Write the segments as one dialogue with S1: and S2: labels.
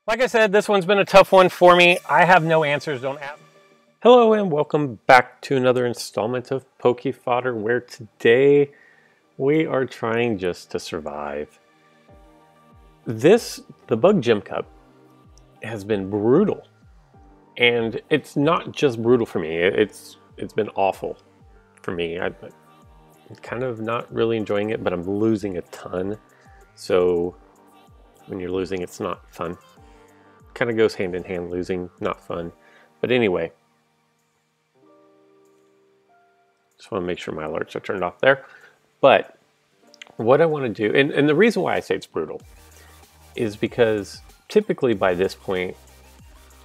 S1: Like I said, this one's been a tough one for me. I have no answers, don't ask. Hello and welcome back to another installment of Poke Fodder, where today we are trying just to survive. The Bug Gym Cup has been brutal. And it's not just brutal for me, it's been awful for me. I'm kind of not really enjoying it, but I'm losing a ton. So when you're losing, it's not fun. Kind of goes hand in hand, losing, not fun. But anyway, just want to make sure my alerts are turned off there. But what I want to do, and the reason why I say it's brutal, is because typically by this point,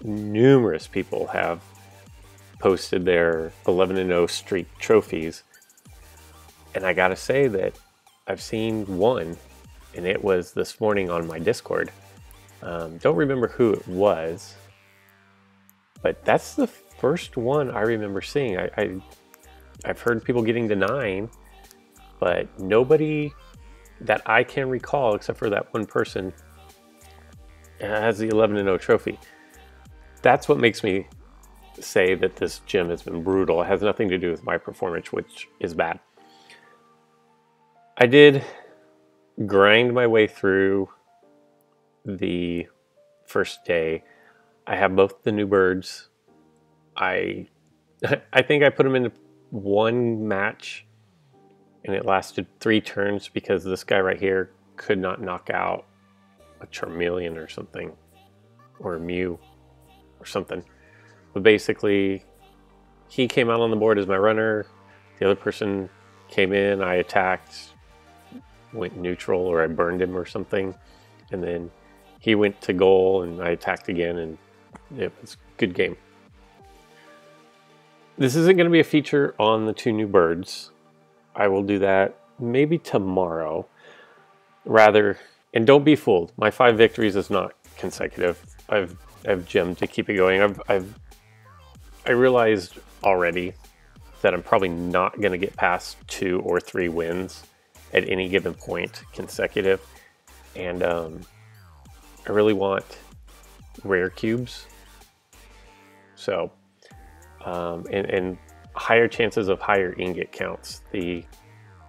S1: numerous people have posted their 11-0 streak trophies. And I gotta say that I've seen one, and it was this morning on my Discord. Don't remember who it was, but that's the first one I remember seeing. I've heard people getting to 9, but nobody that I can recall, except for that one person, has the 11-0 trophy. That's what makes me say that this gym has been brutal. It has nothing to do with my performance, which is bad. I did grind my way through the first day. I have both the new birds. I think I put them into one match and it lasted 3 turns because this guy right here could not knock out a Charmeleon or something, or a Mew or something. But basically he came out on the board as my runner. The other person came in, I attacked, went neutral, or I burned him or something, and then he went to goal and I attacked again, and it was a good game. This isn't going to be a feature on the 2 new birds. I will do that maybe tomorrow. Rather, and don't be fooled, my 5 victories is not consecutive. I've gemmed to keep it going. I realized already that I'm probably not going to get past 2 or 3 wins at any given point consecutive, and I really want rare cubes, so and higher chances of higher ingot counts. The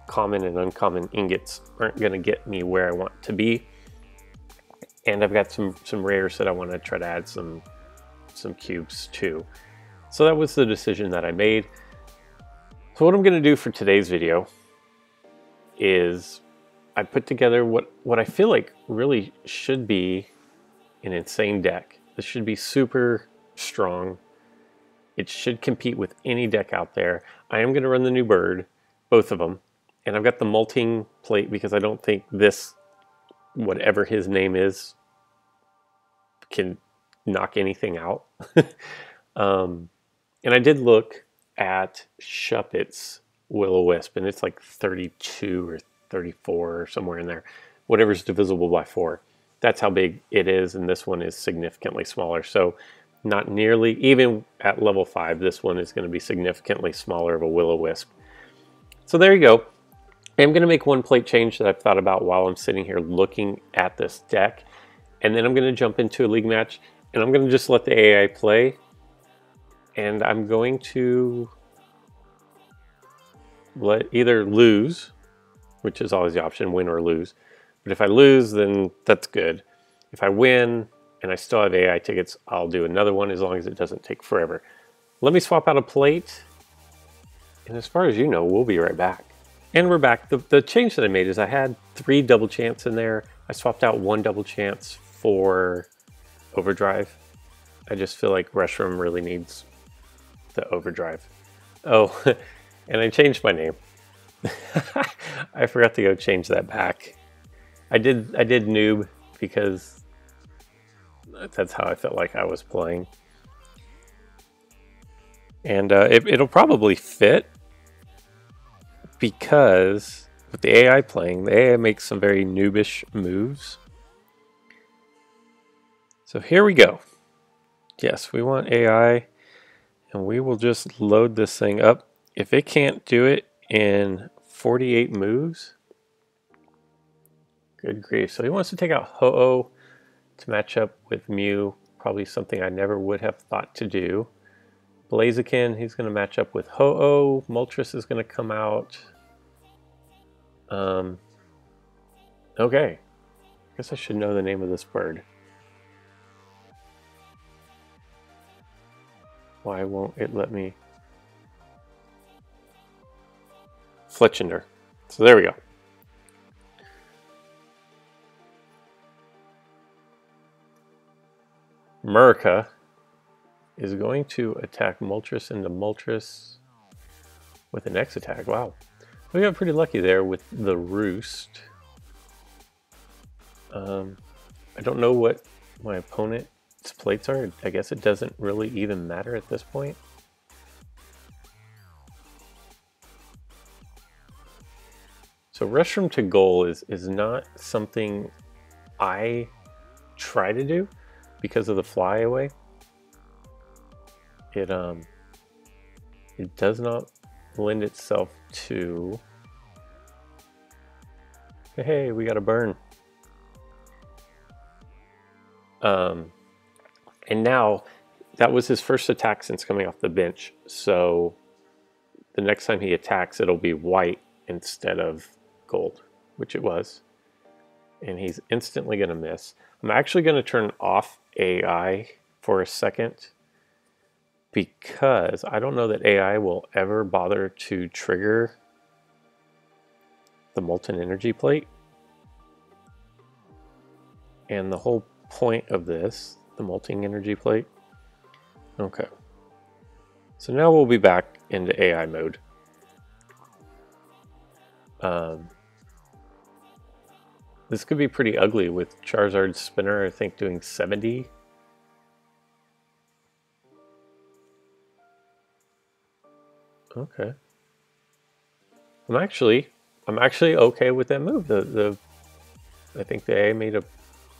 S1: common and uncommon ingots aren't going to get me where I want to be, and I've got some rares that I want to try to add some cubes too. So that was the decision that I made. So what I'm going to do for today's video is I put together what I feel like really should be an insane deck. This should be super strong. It should compete with any deck out there. I am going to run the new bird, both of them, and I've got the molting plate because I don't think this, whatever his name is, can knock anything out. And I did look at Shuppet's Will-O-Wisp, and it's like 32 or 34 or somewhere in there. Whatever's divisible by 4. That's how big it is, and this one is significantly smaller. So not nearly, even at level 5, this one is going to be significantly smaller of a Will-O-Wisp. So there you go. I'm going to make one plate change that I've thought about while I'm sitting here looking at this deck. And then I'm going to jump into a league match, and I'm going to just let the AI play. And I'm going to either lose, which is always the option, win or lose. But if I lose, then that's good. If I win and I still have AI tickets, I'll do another one as long as it doesn't take forever. Let me swap out a plate, and as far as you know, we'll be right back. And we're back. The change that I made is I had 3 double chants in there. I swapped out 1 double chance for overdrive. I just feel like Reshiram really needs the overdrive. Oh, and I changed my name. I forgot to go change that back. I did noob because that's how I felt like I was playing. And it'll probably fit because with the AI playing, the AI makes some very noobish moves. So here we go. Yes, we want AI, and we will just load this thing up. If it can't do it in 48 moves, good grief. So he wants to take out Ho-Oh, to match up with Mew. Probably something I never would have thought to do. Blaziken, he's going to match up with Ho-Oh. Moltres is going to come out. Okay. I guess I should know the name of this bird. Why won't it let me? Fletchender. So there we go. Murica is going to attack Moltres into Moltres with an X attack. Wow. We got pretty lucky there with the Roost. I don't know what my opponent's plates are. I guess it doesn't really even matter at this point. So Restroom to goal is not something I try to do because of the flyaway. It does not lend itself to. Hey, we got a burn. And now that was his first attack since coming off the bench. So the next time he attacks, it'll be white instead of gold, which it was. And he's instantly going to miss. I'm actually going to turn off AI for a second because I don't know that AI will ever bother to trigger the Molten Energy Plate. And the whole point of this, the Molten Energy Plate. Okay. So now we'll be back into AI mode. This could be pretty ugly with Charizard's spinner, I think, doing 70. Okay. I'm actually okay with that move. I think the AI made a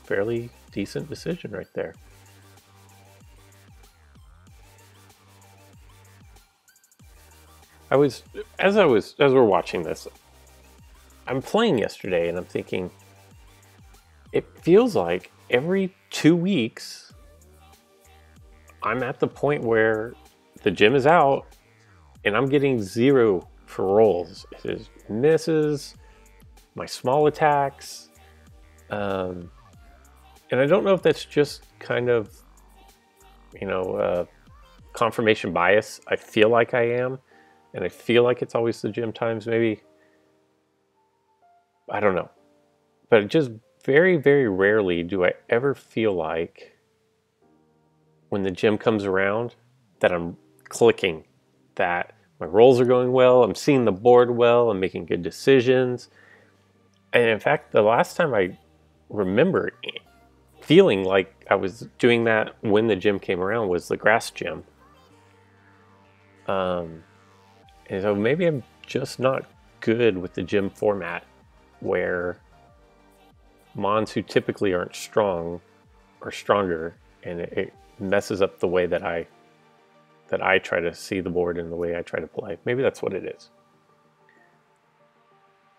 S1: fairly decent decision right there. As we're watching this, I'm playing yesterday and I'm thinking, it feels like every 2 weeks I'm at the point where the gym is out and I'm getting 0 for rolls. It is misses, my small attacks, and I don't know if that's just kind of, confirmation bias. I feel like I am, and I feel like it's always the gym times, maybe. I don't know. But just very, very rarely do I ever feel like when the gym comes around that I'm clicking, that my rolls are going well, I'm seeing the board well, I'm making good decisions. And in fact, the last time I remember feeling like I was doing that when the gym came around was the grass gym. And so maybe I'm just not good with the gym format where Mons who typically aren't strong are stronger, and it messes up the way that I try to see the board and the way I try to play. Maybe that's what it is.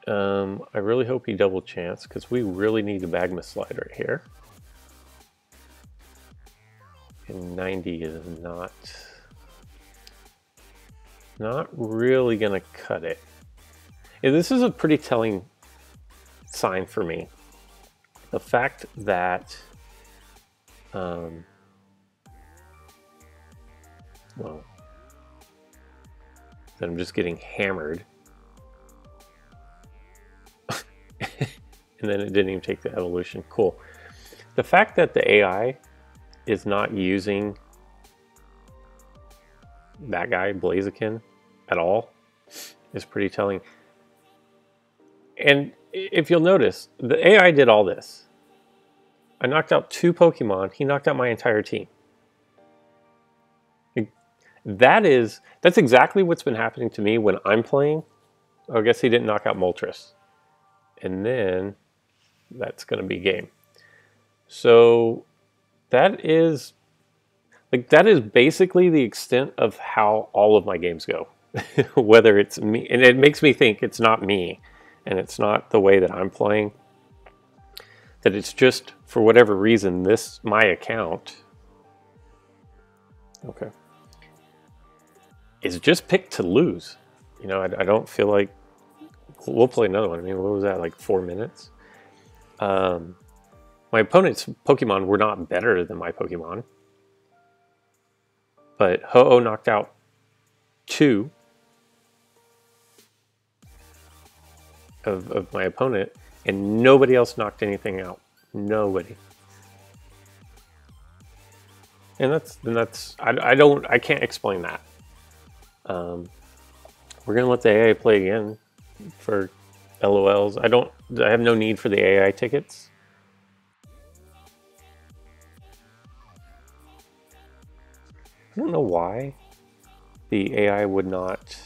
S1: I really hope he double chance because we really need a Magma Slide right here. And 90 is not really gonna cut it. Yeah, this is a pretty telling sign for me. The fact that that I'm just getting hammered. And then it didn't even take the evolution. Cool. The fact that the AI is not using that guy, Blaziken, at all is pretty telling. And if you'll notice, the AI did all this. I knocked out 2 Pokemon. He knocked out my entire team. That's exactly what's been happening to me when I'm playing. Oh, I guess he didn't knock out Moltres. And then that's going to be game. So that is basically the extent of how all of my games go. Whether it's me, and it makes me think it's not me, and it's not the way that I'm playing, that it's just for whatever reason, my account, okay, is just picked to lose. You know, I don't feel like we'll play another one. I mean, what was that, like 4 minutes? My opponent's Pokemon were not better than my Pokemon, but Ho-Oh knocked out 2 of my opponent, and nobody else knocked anything out. Nobody. And I can't explain that. We're gonna let the AI play again for LOLs. I have no need for the AI tickets. I don't know why the AI would not.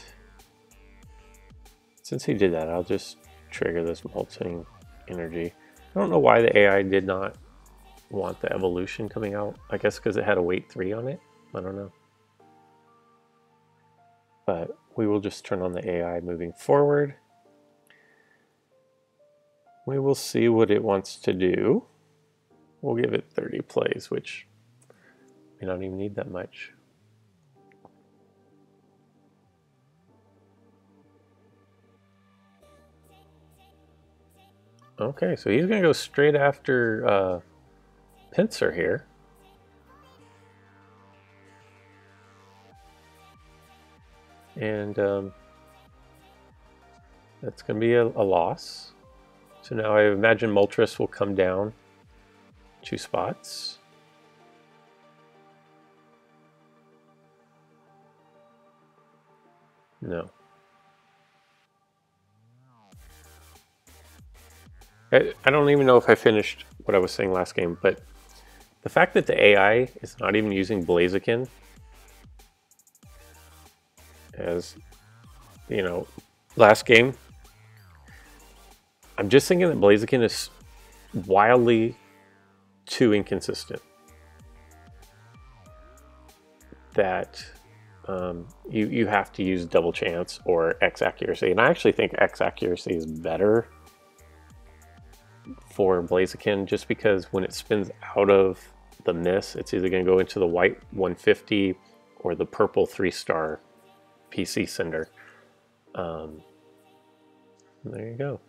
S1: Since he did that, I'll just trigger this molting energy. I don't know why the AI did not want the evolution coming out. I guess because it had a weight 3 on it. I don't know. But we will just turn on the AI moving forward. We will see what it wants to do. We'll give it 30 plays, which we don't even need that much. Okay, so he's going to go straight after Pinsir here. And that's going to be a loss. So now I imagine Moltres will come down 2 spots. No. I don't even know if I finished what I was saying last game, but the fact that the AI is not even using Blaziken as, you know, last game, I'm just thinking that Blaziken is wildly too inconsistent. That you have to use double chance or X accuracy, and I actually think X accuracy is better for Blaziken, just because when it spins out of the miss, it's either going to go into the white 150 or the purple 3-star PC Cinder. There you go.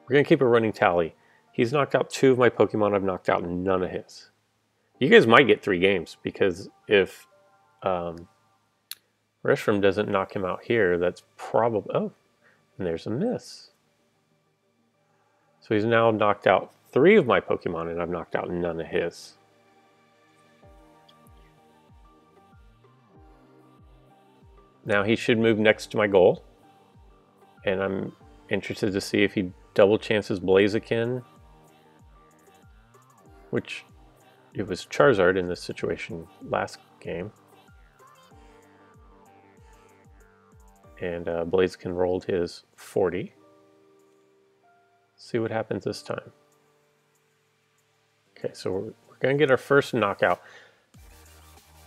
S1: We're going to keep a running tally. He's knocked out 2 of my Pokemon. I've knocked out none of his. You guys might get 3 games, because if Reshiram doesn't knock him out here, that's probably... Oh, and there's a miss. So he's now knocked out 3 of my Pokemon, and I've knocked out none of his. Now he should move next to my goal, and I'm interested to see if he double chances Blaziken, which it was Charizard in this situation last game. And Blaziken rolled his 40. See what happens this time. Okay, so we're going to get our first knockout.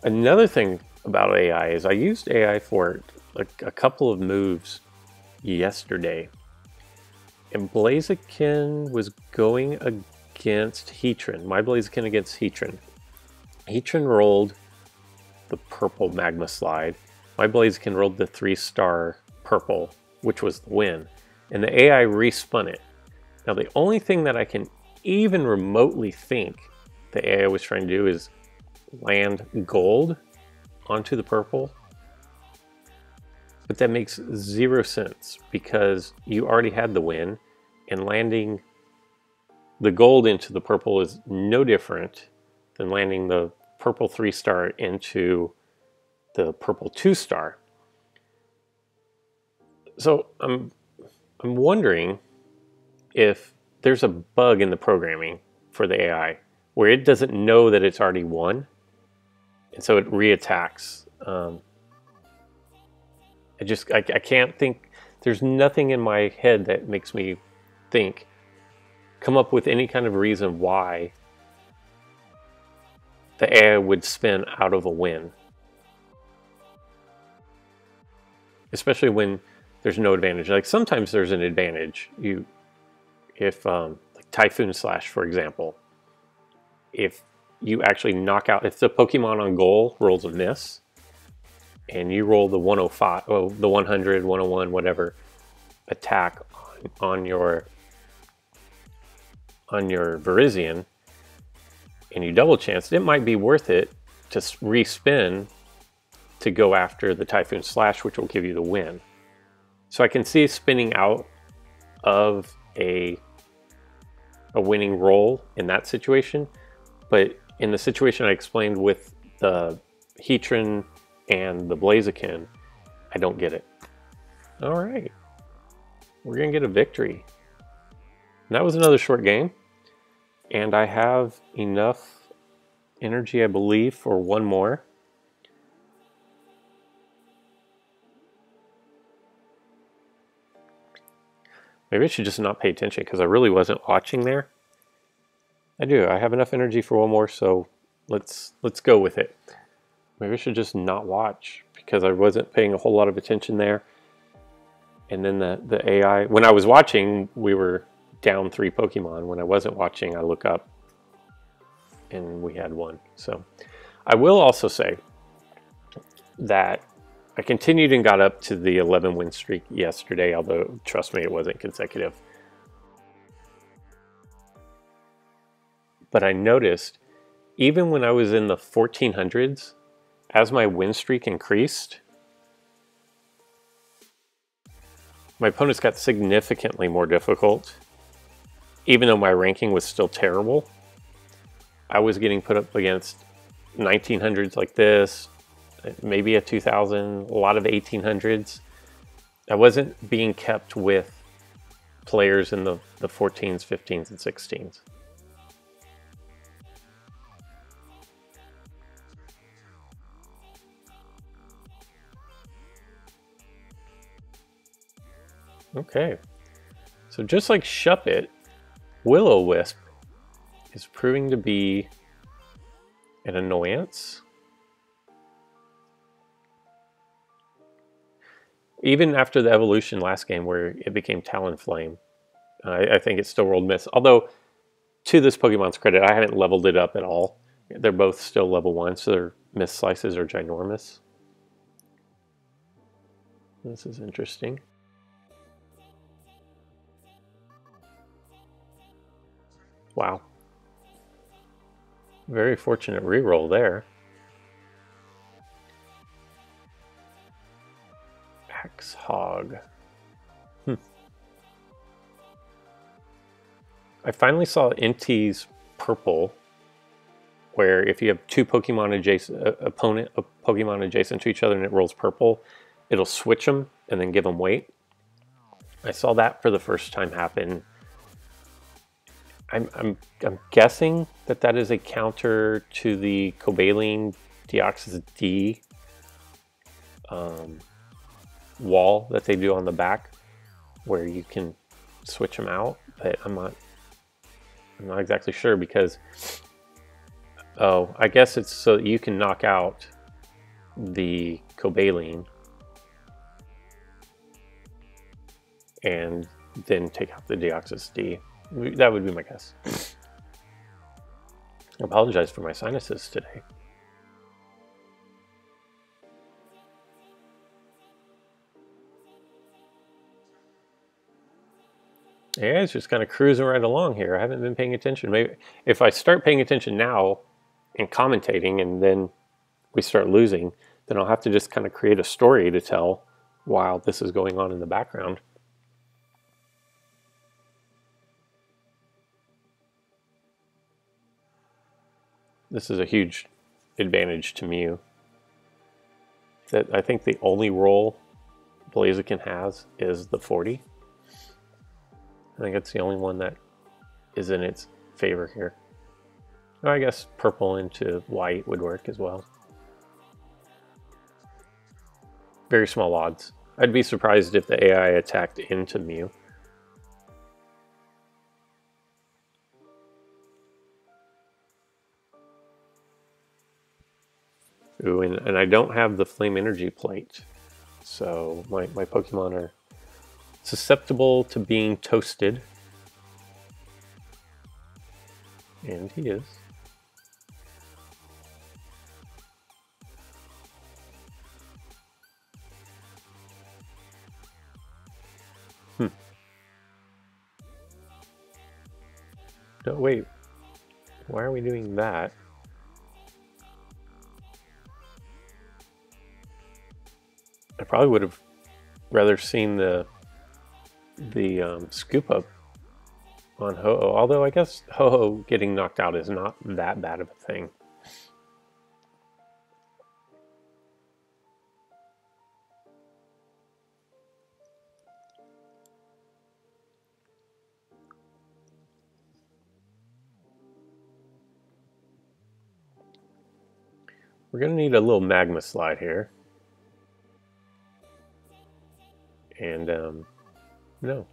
S1: Another thing about AI is I used AI for like a couple of moves yesterday. And Blaziken was going against Heatran. My Blaziken against Heatran. Heatran rolled the purple Magma Slide. My Blaziken rolled the 3-star purple, which was the win. And the AI respun it. Now the only thing that I can even remotely think the AI was trying to do is land gold onto the purple. But that makes 0 sense, because you already had the win, and landing the gold into the purple is no different than landing the purple 3-star into the purple 2-star. So I'm wondering if there's a bug in the programming for the AI where it doesn't know that it's already won, and so it reattacks. I can't think. There's nothing in my head that makes me come up with any kind of reason why the AI would spin out of a win. Especially when there's no advantage. Like sometimes there's an advantage. If like Typhoon Slash, for example, if you actually knock out, if the Pokemon on goal rolls a miss, and you roll the 105, the 100, 101, whatever attack on your Virizion, and you double chance, it might be worth it to respin to go after the Typhoon Slash, which will give you the win. So I can see spinning out of a winning roll in that situation, but in the situation I explained with the Heatran and the Blaziken, I don't get it. All right, we're gonna get a victory. And that was another short game, and I have enough energy, I believe, for one more. Maybe I should just not pay attention because I really wasn't watching there. I do. I have enough energy for one more, so let's go with it. Maybe I should just not watch because I wasn't paying a whole lot of attention there. And then the AI, when I was watching, we were down 3 Pokemon. When I wasn't watching, I look up and we had 1. So I will also say that I continued and got up to the 11 win streak yesterday, although trust me, it wasn't consecutive. But I noticed even when I was in the 1400s, as my win streak increased, my opponents got significantly more difficult. Even though my ranking was still terrible, I was getting put up against 1900s like this, maybe a 2000, a lot of 1800s. I wasn't being kept with players in the 14s, 15s, and 16s. Okay, so just like Shuppet, Will-O-Wisp is proving to be an annoyance. Even after the evolution last game where it became Talonflame, I think it still rolled miss. Although, to this Pokemon's credit, I haven't leveled it up at all. They're both still level 1, so their miss slices are ginormous. This is interesting. Wow. Very fortunate reroll there. Axe Hog. I finally saw Inti's purple, where if you have 2 Pokemon adjacent, Pokemon adjacent to each other and it rolls purple, it'll switch them and then give them weight. I saw that for the first time happen. I'm guessing that is a counter to the Cobaline Deoxys D wall that they do on the back, where you can switch them out, but I'm not exactly sure because, oh, I guess it's so that you can knock out the Cobaline and then take out the Deoxys D. That would be my guess. I apologize for my sinuses today. Yeah, it's just kind of cruising right along here. I haven't been paying attention. Maybe if I start paying attention now and commentating and then we start losing, then I'll have to just kind of create a story to tell while this is going on in the background. This is a huge advantage to Mew. That I think the only role Blaziken has is the 40. I think it's the only one that is in its favor here. Oh, I guess purple into white would work as well. Very small odds. I'd be surprised if the AI attacked into Mew. Ooh, and I don't have the Flame Energy plate. So my Pokemon are susceptible to being toasted. And he is. No, wait. Why are we doing that? I probably would have rather seen the scoop up on Ho-Oh. Although I guess Ho-Oh getting knocked out is not that bad of a thing. We're going to need a little magma slide here. And, no.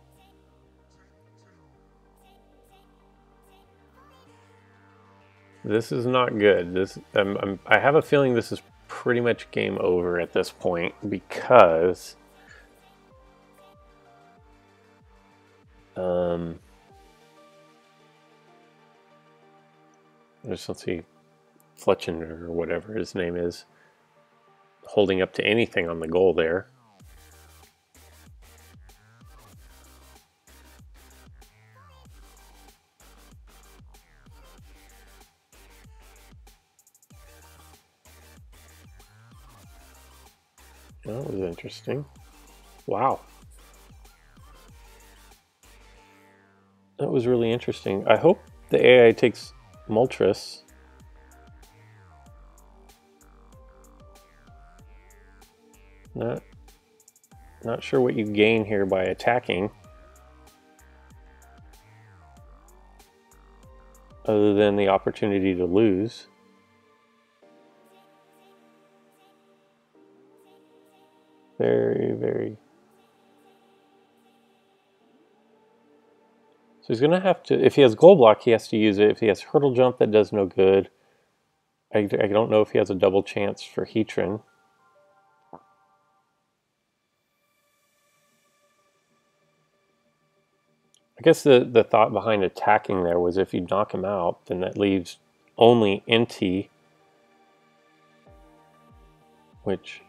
S1: This is not good. This I have a feeling this is pretty much game over at this point because let's see, Fletchen or whatever his name is, holding up to anything on the goal there. That was interesting. Wow. That was really interesting. I hope the AI takes Moltres. Not sure what you gain here by attacking, other than the opportunity to lose. Very, very. So he's gonna have to, if he has Gold Block, he has to use it. If he has Hurdle Jump, that does no good. I don't know if he has a double chance for Heatran. I guess the thought behind attacking there was if you knock him out, then that leaves only NT, which...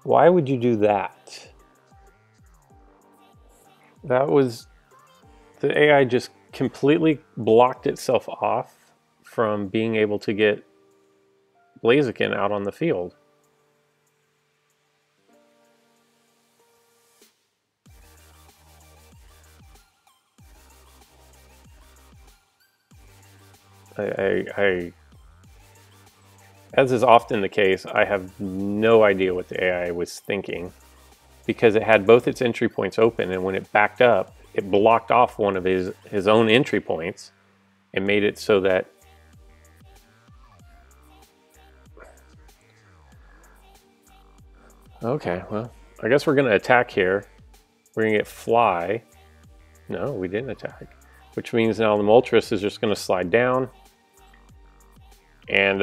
S1: Why would you do that? That was... The AI just completely blocked itself off from being able to get Blaziken out on the field. As is often the case, I have no idea what the AI was thinking, because it had both its entry points open, and when it backed up, it blocked off one of his own entry points and made it so that okay, well, I guess we're going to attack here. We're going to get Fly. No, we didn't attack. Which means now the Moltres is just going to slide down. And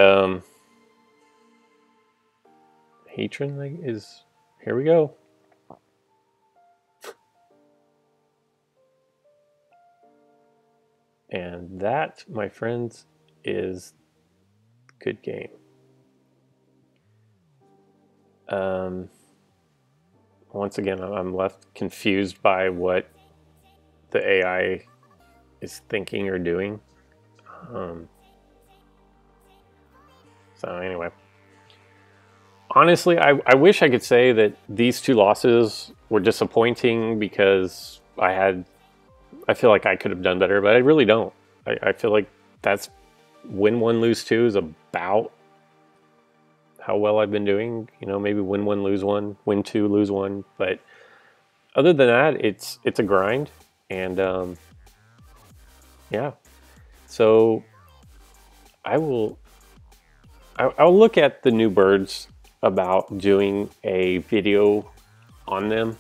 S1: Heatran is... Here we go. And that, my friends, is good game. Once again, I'm left confused by what the AI is thinking or doing. So anyway, honestly, I wish I could say that these two losses were disappointing because I feel like I could have done better, but I really don't. I feel like that's win one, lose two is about how well I've been doing. You know, maybe win one, lose one, win two, lose one. But other than that, it's a grind. And yeah, so I'll look at the new birds about doing a video on them.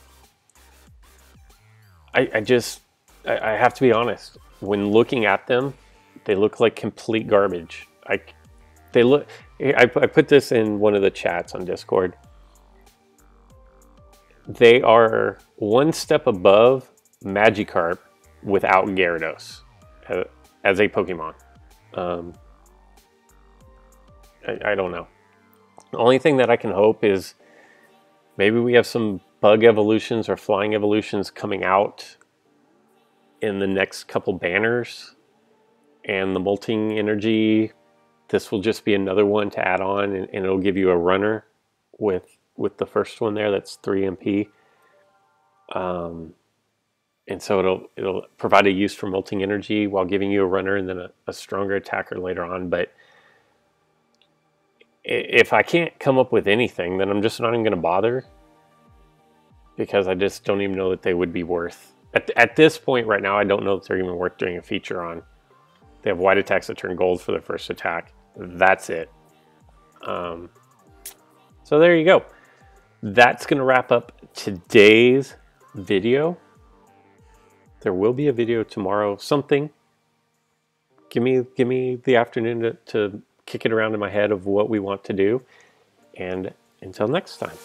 S1: I have to be honest, when looking at them, They look like complete garbage. I put this in one of the chats on Discord. They are one step above Magikarp without Gyarados as a Pokemon. I don't know. The only thing that I can hope is maybe we have some bug evolutions or flying evolutions coming out in the next couple banners, and the molting energy, this will just be another one to add on, and it'll give you a runner with the first one there. That's 3 MP. And so it'll provide a use for molting energy while giving you a runner and then a stronger attacker later on. But if I can't come up with anything, then I'm just not even going to bother, because I just don't even know that they would be worth. At this point right now, I don't know if they're even worth doing a feature on. They have white attacks that turn gold for their first attack. That's it. So there you go. That's going to wrap up today's video. There will be a video tomorrow. Something. Give me the afternoon to kick it around in my head of what we want to do. And until next time.